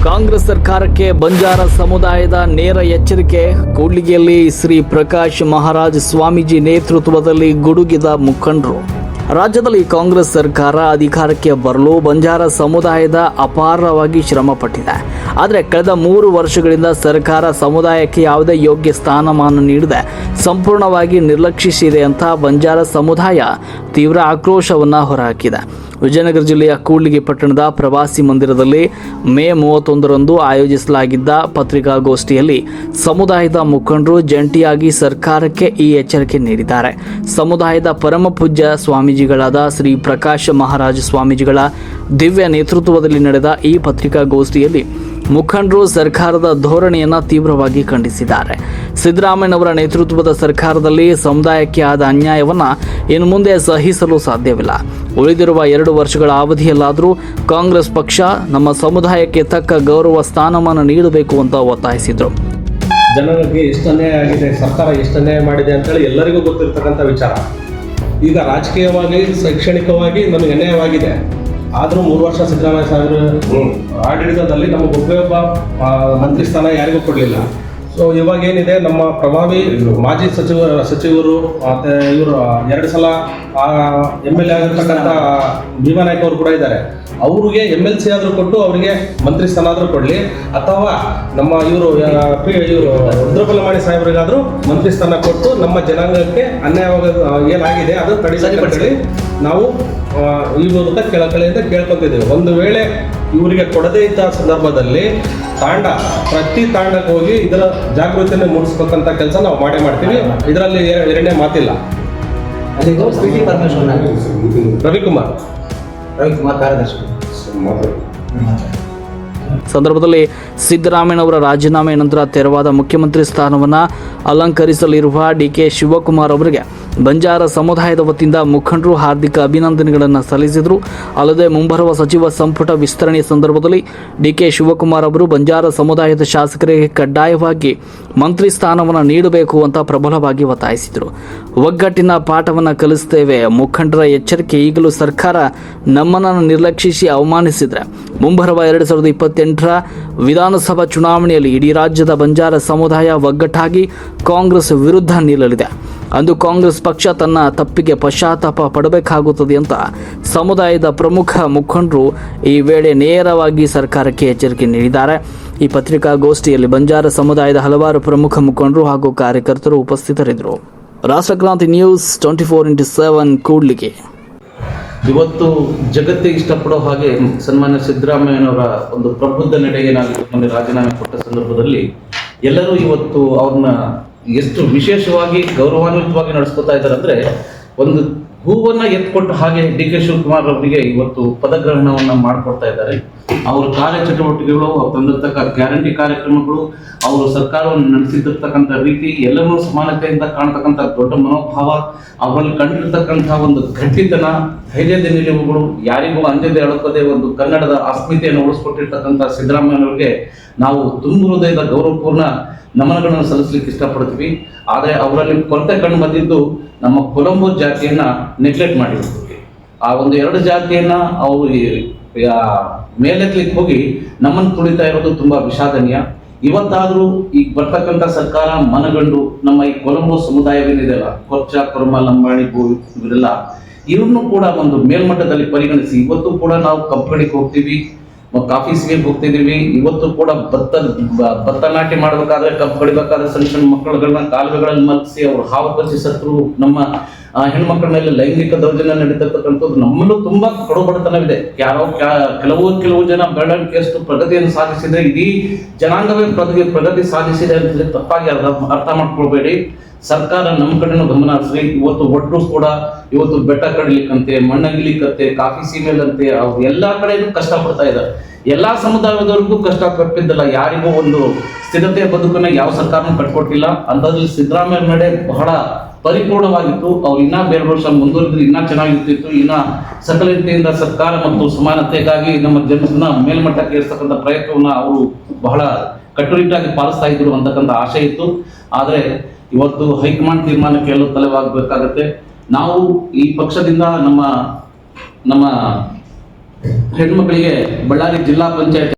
ಕಾಂಗ್ರೆಸ್ ಸರ್ಕಾರಕ್ಕೆ ಬಂಜಾರ ಸಮುದಾಯದ ನೇರ ಎಚ್ಚರಿಕೆ. ಕೂಡ್ಲಿಗಿಯಲ್ಲಿ ಶ್ರೀ ಪ್ರಕಾಶ್ ಮಹಾರಾಜ್ ಸ್ವಾಮೀಜಿ ನೇತೃತ್ವದಲ್ಲಿ ಗುಡುಗಿದ ಮುಖಂಡರು. ರಾಜ್ಯದಲ್ಲಿ ಕಾಂಗ್ರೆಸ್ ಸರ್ಕಾರ ಅಧಿಕಾರಕ್ಕೆ ಬರಲು ಬಂಜಾರ ಸಮುದಾಯದ ಅಪಾರವಾಗಿ ಶ್ರಮ ಪಟ್ಟಿದೆ. ಆದರೆ ಕಳೆದ 3 ವರ್ಷಗಳಿಂದ ಸರ್ಕಾರ ಸಮುದಾಯಕ್ಕೆ ಯಾವುದೇ ಯೋಗ್ಯ ಸ್ಥಾನಮಾನ ನೀಡದೆ ಸಂಪೂರ್ಣವಾಗಿ ನಿರ್ಲಕ್ಷಿಸಿದೆ ಅಂತ ಬಂಜಾರ ಸಮುದಾಯ ತೀವ್ರ ಆಕ್ರೋಶವನ್ನು ಹೊರಹಾಕಿದೆ. ವಿಜಯನಗರ ಜಿಲ್ಲೆಯ ಕೂಡ್ಲಿಗಿ ಪಟ್ಟಣದ ಪ್ರವಾಸಿ ಮಂದಿರದಲ್ಲಿ ಮೇ 31ರಂದು ಆಯೋಜಿಸಲಾಗಿದ್ದ ಪತ್ರಿಕಾಗೋಷ್ಠಿಯಲ್ಲಿ ಸಮುದಾಯದ ಮುಖಂಡರು ಜಂಟಿಯಾಗಿ ಸರ್ಕಾರಕ್ಕೆ ಈ ಎಚ್ಚರಿಕೆ ನೀಡಿದ್ದಾರೆ. ಸಮುದಾಯದ ಪರಮ ಪೂಜ್ಯ ಸ್ವಾಮೀಜಿಗಳಾದ ಶ್ರೀ ಪ್ರಕಾಶ್ ಮಹಾರಾಜ್ ಸ್ವಾಮೀಜಿಗಳ ದಿವ್ಯ ನೇತೃತ್ವದಲ್ಲಿ ನಡೆದ ಈ ಪತ್ರಿಕಾಗೋಷ್ಠಿಯಲ್ಲಿ ಮುಖಂಡರು ಸರ್ಕಾರದ ಧೋರಣೆಯನ್ನು ತೀವ್ರವಾಗಿ ಖಂಡಿಸಿದ್ದಾರೆ. ಸಿದ್ದರಾಮಯ್ಯನವರ ನೇತೃತ್ವದ ಸರ್ಕಾರದಲ್ಲಿ ಸಮುದಾಯಕ್ಕೆ ಆದ ಅನ್ಯಾಯವನ್ನು ಇನ್ನು ಮುಂದೆ ಸಹಿಸಲು ಸಾಧ್ಯವಿಲ್ಲ. ಉಳಿದಿರುವ 2 ವರ್ಷಗಳ ಅವಧಿಯಲ್ಲಾದರೂ ಕಾಂಗ್ರೆಸ್ ಪಕ್ಷ ನಮ್ಮ ಸಮುದಾಯಕ್ಕೆ ತಕ್ಕ ಗೌರವ ಸ್ಥಾನಮಾನ ನೀಡಬೇಕು ಅಂತ ಒತ್ತಾಯಿಸಿದರು. ಜನರಿಗೆ ಎಷ್ಟು ಅನ್ಯಾಯ ಆಗಿದೆ, ಸರ್ಕಾರ ಎಷ್ಟು ಅನ್ಯಾಯ ಮಾಡಿದೆ ಅಂತೇಳಿ ಎಲ್ಲರಿಗೂ ಗೊತ್ತಿರ್ತಕ್ಕಂಥ ವಿಚಾರ. ಈಗ ರಾಜಕೀಯವಾಗಿ ಶೈಕ್ಷಣಿಕವಾಗಿ ನಮಗೆ ಅನ್ಯಾಯವಾಗಿದೆ. ಆದರೂ 3 ವರ್ಷ ಸಿದ್ದರಾಮಯ್ಯ ಸಾಹೇಬರು ಆಡಳಿತದಲ್ಲಿ ನಮಗೆ ಒಬ್ಬ ಮಂತ್ರಿ ಸ್ಥಾನ ಯಾರಿಗೂ ಕೊಡಲಿಲ್ಲ. ಸೊ ಇವಾಗ ಏನಿದೆ, ನಮ್ಮ ಪ್ರಭಾವಿ ಮಾಜಿ ಸಚಿವರು ಮತ್ತು ಇವರು 2 ಸಲ MLA ಆಗಿರ್ತಕ್ಕಂಥ ಭೀಮಾನಾಯ್ಕ ಅವರು ಕೂಡ ಇದ್ದಾರೆ. ಅವ್ರಿಗೆ MLC ಆದರೂ ಕೊಟ್ಟು ಅವರಿಗೆ ಮಂತ್ರಿ ಸ್ಥಾನ ಆದರೂ ಕೊಡಲಿ, ಅಥವಾ ನಮ್ಮ ಇವರು ರುದ್ರಬಲಮಾಣಿ ಸಾಹೇಬರಿಗಾದರೂ ಮಂತ್ರಿ ಸ್ಥಾನ ಕೊಟ್ಟು ನಮ್ಮ ಜನಾಂಗಕ್ಕೆ ಅನ್ಯಾಯವಾಗ ಏನಾಗಿದೆ ಅದು ತಡೆಸಲಿ ನಾವು ಈ ಮೂಲಕ ಕೆಳಕಳೆಯಿಂದ ಕೇಳ್ಕೊತಿದ್ದೇವೆ. ಒಂದು ವೇಳೆ ಇವರಿಗೆ ಕೊಡದೇ ಇದ್ದ ಸಂದರ್ಭದಲ್ಲಿ ಪ್ರತಿ ತಾಂಡಕ್ಕೆ ಹೋಗಿ ಇದರ ಜಾಗೃತಿಯನ್ನು ಮೂಡಿಸ್ಬೇಕಂತ ಕೆಲಸ ನಾವು ಮಾಡ್ತೀವಿ. ಇದರಲ್ಲಿ ಎರಡನೇ ಮಾತಿಲ್ಲ. ರವಿಕುಮಾರ್ ಕಾರ್ಯದರ್ಶಿ ಸಂದರ್ಭದಲ್ಲಿ ಸಿದ್ದರಾಮಯ್ಯನವರ ರಾಜೀನಾಮೆ ನಂತರ ತೆರವಾದ ಮುಖ್ಯಮಂತ್ರಿ ಸ್ಥಾನವನ್ನು ಅಲಂಕರಿಸಲಿರುವ DK ಶಿವಕುಮಾರ್ ಅವರಿಗೆ ಬಂಜಾರ ಸಮುದಾಯದ ವತಿಯಿಂದ ಮುಖಂಡರು ಹಾರ್ದಿಕ ಅಭಿನಂದನೆಗಳನ್ನು ಸಲ್ಲಿಸಿದರು. ಅಲ್ಲದೆ ಮುಂಬರುವ ಸಚಿವ ಸಂಪುಟ ವಿಸ್ತರಣೆ ಸಂದರ್ಭದಲ್ಲಿ DK ಶಿವಕುಮಾರ್ ಅವರು ಬಂಜಾರ ಸಮುದಾಯದ ಶಾಸಕರಿಗೆ ಕಡ್ಡಾಯವಾಗಿ ಮಂತ್ರಿ ಸ್ಥಾನವನ್ನು ನೀಡಬೇಕು ಅಂತ ಪ್ರಬಲವಾಗಿ ಒತ್ತಾಯಿಸಿದರು. ಒಗ್ಗಟ್ಟಿನ ಪಾಠವನ್ನು ಕಲಿಸುತ್ತೇವೆ. ಮುಖಂಡರ ಎಚ್ಚರಿಕೆ, ಈಗಲೂ ಸರ್ಕಾರ ನಮ್ಮನ್ನು ನಿರ್ಲಕ್ಷಿಸಿ ಅವಮಾನಿಸಿದರೆ ಮುಂಬರುವ 2028ರ ವಿಧಾನಸಭಾ ಚುನಾವಣೆಯಲ್ಲಿ ಇಡೀ ರಾಜ್ಯದ ಬಂಜಾರ ಸಮುದಾಯ ಒಗ್ಗಟ್ಟಾಗಿ ಕಾಂಗ್ರೆಸ್ ವಿರುದ್ಧ ನಿಲ್ಲಲಿದೆ. ಅಂದು ಕಾಂಗ್ರೆಸ್ ಪಕ್ಷ ತನ್ನ ತಪ್ಪಿಗೆ ಪಶ್ಚಾತ್ತಾಪ ಪಡಬೇಕಾಗುತ್ತದೆ ಅಂತ ಸಮುದಾಯದ ಪ್ರಮುಖ ಮುಖಂಡರು ಈ ವೇಳೆ ನೇರವಾಗಿ ಸರ್ಕಾರಕ್ಕೆ ಎಚ್ಚರಿಕೆ ನೀಡಿದ್ದಾರೆ. ಈ ಪತ್ರಿಕಾಗೋಷ್ಠಿಯಲ್ಲಿ ಬಂಜಾರ ಸಮುದಾಯದ ಹಲವಾರು ಪ್ರಮುಖ ಮುಖಂಡರು ಹಾಗೂ ಕಾರ್ಯಕರ್ತರು ಉಪಸ್ಥಿತರಿದ್ದರು. Rashtrakranti news 24x7 Kudligi. ಇವತ್ತು ಜಗತ್ತಿಗೆ ಇಷ್ಟಪಡೋ ಹಾಗೆ ಸನ್ಮಾನ್ಯ ಸಿದ್ದರಾಮಯ್ಯನವರ ಒಂದು ಪ್ರಬುದ್ಧ ನಡೆಗೆ ನಾವು ರಾಜೀನಾಮೆ ಕೊಟ್ಟ ಸಂದರ್ಭದಲ್ಲಿ ಎಲ್ಲರೂ ಇವತ್ತು ಅವ್ರನ್ನ ಎಷ್ಟು ವಿಶೇಷವಾಗಿ ಗೌರವಾನ್ವಿತವಾಗಿ ನಡೆಸ್ಕೊತಾ ಇದ್ದಾರೆ ಅಂದರೆ, ಒಂದು ಹೂವನ್ನ ಎತ್ಕೊಟ್ಟ ಹಾಗೆ DK ಶಿವಕುಮಾರ್ ಅವರಿಗೆ ಇವತ್ತು ಪದಗ್ರಹಣವನ್ನ ಮಾಡಿಕೊಡ್ತಾ ಇದ್ದಾರೆ. ಅವರ ಕಾರ್ಯಚಟುವಟಿಕೆಗಳು, ಅವ್ರು ತಂದಿರ್ತಕ್ಕ ಗ್ಯಾರಂಟಿ ಕಾರ್ಯಕ್ರಮಗಳು, ಅವರು ಸರ್ಕಾರವನ್ನು ನಡೆಸಿರ್ತಕ್ಕಂಥ ರೀತಿ, ಎಲ್ಲವನ್ನೂ ಸಮಾನತೆಯಿಂದ ಕಾಣ್ತಕ್ಕಂಥ ದೊಡ್ಡ ಮನೋಭಾವ, ಅವರಲ್ಲಿ ಕಂಡಿರ್ತಕ್ಕಂಥ ಒಂದು ಗಟ್ಟಿತನ, ಧೈರ್ಯದ ನಿಲುವುಗಳು, ಯಾರಿಗೂ ಅಂಜದೆ ಅಳಕದೆ ಒಂದು ಕನ್ನಡದ ಅಸ್ಮಿತೆಯನ್ನು ಉಳಿಸ್ಕೊಟ್ಟಿರ್ತಕ್ಕಂಥ ಸಿದ್ದರಾಮಯ್ಯನವರಿಗೆ ನಾವು ತುಂಬ ಹೃದಯದ ಗೌರವಪೂರ್ಣ ನಮನಗಳನ್ನು ಸಲ್ಲಿಸಲಿಕ್ಕೆ ಇಷ್ಟಪಡ್ತೀವಿ. ಆದರೆ ಅವರಲ್ಲಿ ಕೊರತೆ ಕಂಡು ಬಂದಿದ್ದು ನಮ್ಮ ಕೊಲಂಬೋ ಜಾತಿಯನ್ನ ನೆಗ್ಲೆಕ್ಟ್ ಮಾಡಿರ್ತೀವಿ. ಆ ಒಂದು 2 ಜಾತಿಯನ್ನ ಅವರು ಮೇಲೆತ್ತಲಿಕ್ಕೆ ಹೋಗಿ ನಮ್ಮನ್ನು ತುಳಿತಾ ಇರೋದು ತುಂಬಾ ವಿಷಾದನೀಯ. ಇವತ್ತಾದರೂ ಈಗ ಬರ್ತಕ್ಕಂಥ ಸರ್ಕಾರ ಮನಗಂಡು ನಮ್ಮ ಈ ಕೊಲಂಬೋ ಸಮುದಾಯವೇನಿದೆಯಲ್ಲ, ಕೊರ್ಚ, ಕೊರಮ, ಲಂಬಾಣಿ, ಇವರೆಲ್ಲ ಇವ್ರನ್ನು ಕೂಡ ಒಂದು ಮೇಲ್ಮಟ್ಟದಲ್ಲಿ ಪರಿಗಣಿಸಿ ಇವತ್ತು ಕೂಡ ನಾವು ಕಬ್ಬಡಿಗೆ ಹೋಗ್ತೀವಿ, ಕಾಫಿ ಸಿಗೆ ಹೋಗ್ತಿದೀವಿ. ಇವತ್ತು ಕೂಡ ಭತ್ತ ನಾಟಿ ಮಾಡಬೇಕಾದ್ರೆ, ಕಬ್ಬು ಕಡಿಬೇಕಾದ್ರೆ ಸಣ್ಣ ಸಣ್ಣ ಮಕ್ಕಳುಗಳನ್ನ ಕಾಲುವೆಗಳಲ್ಲಿ ಮಲಗಿಸಿ ಅವ್ರು ಹಾವು ಕಚ್ಚಿ ಸತ್ರು. ನಮ್ಮ ಹೆಣ್ಮಕ್ಳ ಮೇಲೆ ಲೈಂಗಿಕ ದೌರ್ಜನ್ಯ ನಡೀತಕ್ಕಂಥದ್ದು ನಮ್ಮಲ್ಲೂ ತುಂಬಾ ಕಡುಬಡತನವಿದೆ. ಕೆಲವು ಜನ ಬೆಳವಣಿಗೆಯಷ್ಟು ಪ್ರಗತಿಯನ್ನು ಸಾಧಿಸಿದ್ರೆ ಇಡೀ ಜನಾಂಗವೇ ಪ್ರಗತಿ ಸಾಧಿಸಿದೆ ಅಂತ ತಪ್ಪಾಗಿ ಅರ್ಥ ಮಾಡ್ಕೊಳ್ಬೇಡಿ. ಸರ್ಕಾರ ನಮ್ಮ ಕಡೆನೂ ಗಮನ ಹರಿಸಿ. ಇವತ್ತು ಒಟ್ಟರು ಕೂಡ ಇವತ್ತು ಬೆಟ್ಟ ಕಡಿಲಿಕ್ಕಂತೆ, ಮಣ್ಣಗಿಲಿಕ್ಕಂತೆ, ಕಾಫಿ ಸೀಮೆಲಂತೆ ಅವ್ರು ಎಲ್ಲಾ ಕಡೆಗೂ ಕಷ್ಟಪಡ್ತಾ ಇದ್ದಾರೆ. ಎಲ್ಲಾ ಸಮುದಾಯದವರಿಗೂ ಕಷ್ಟ ತಪ್ಪಿದ್ದಲ್ಲ, ಯಾರಿಗೂ ಒಂದು ಸ್ಥಿರತೆಯ ಬದುಕನ್ನ ಯಾವ ಸರ್ಕಾರನೂ ಕಟ್ಕೊಟ್ಟಿಲ್ಲ. ಅಂಥದ್ರಲ್ಲಿ ಸಿದ್ದರಾಮಯ್ಯ ನಡೆ ಬಹಳ ಪರಿಪೂರ್ಣವಾಗಿತ್ತು. ಅವ್ರು ಇನ್ನೂ ಬೇರೆ ವರ್ಷ ಮುಂದುವರೆದ್ರೆ ಇನ್ನೂ ಚೆನ್ನಾಗಿರ್ತಿತ್ತು. ಇನ್ನ ಸಕಲ ರೀತಿಯಿಂದ ಸರ್ಕಾರ ಮತ್ತು ಸಮಾನತೆಗಾಗಿ ನಮ್ಮ ಜನರನ್ನ ಮೇಲ್ಮಟ್ಟಕ್ಕೆ ಏರಿಸ್ತಕ್ಕಂಥ ಪ್ರಯತ್ನವನ್ನ ಅವರು ಬಹಳ ಕಟ್ಟುನಿಟ್ಟಾಗಿ ಪಾಲಿಸ್ತಾ ಇದ್ರು ಅಂತಕ್ಕಂಥ ಆಶೆ ಇತ್ತು. ಆದರೆ ಇವತ್ತು ಹೈಕಮಾಂಡ್ ತೀರ್ಮಾನಕ್ಕೆ ಎಲ್ಲೂ ತಲೆವಾಗಬೇಕಾಗತ್ತೆ. ನಾವು ಈ ಪಕ್ಷದಿಂದ ನಮ್ಮ ಹೆಣ್ಮಕ್ಳಿಗೆ ಬಳ್ಳಾರಿ ಜಿಲ್ಲಾ ಪಂಚಾಯತ್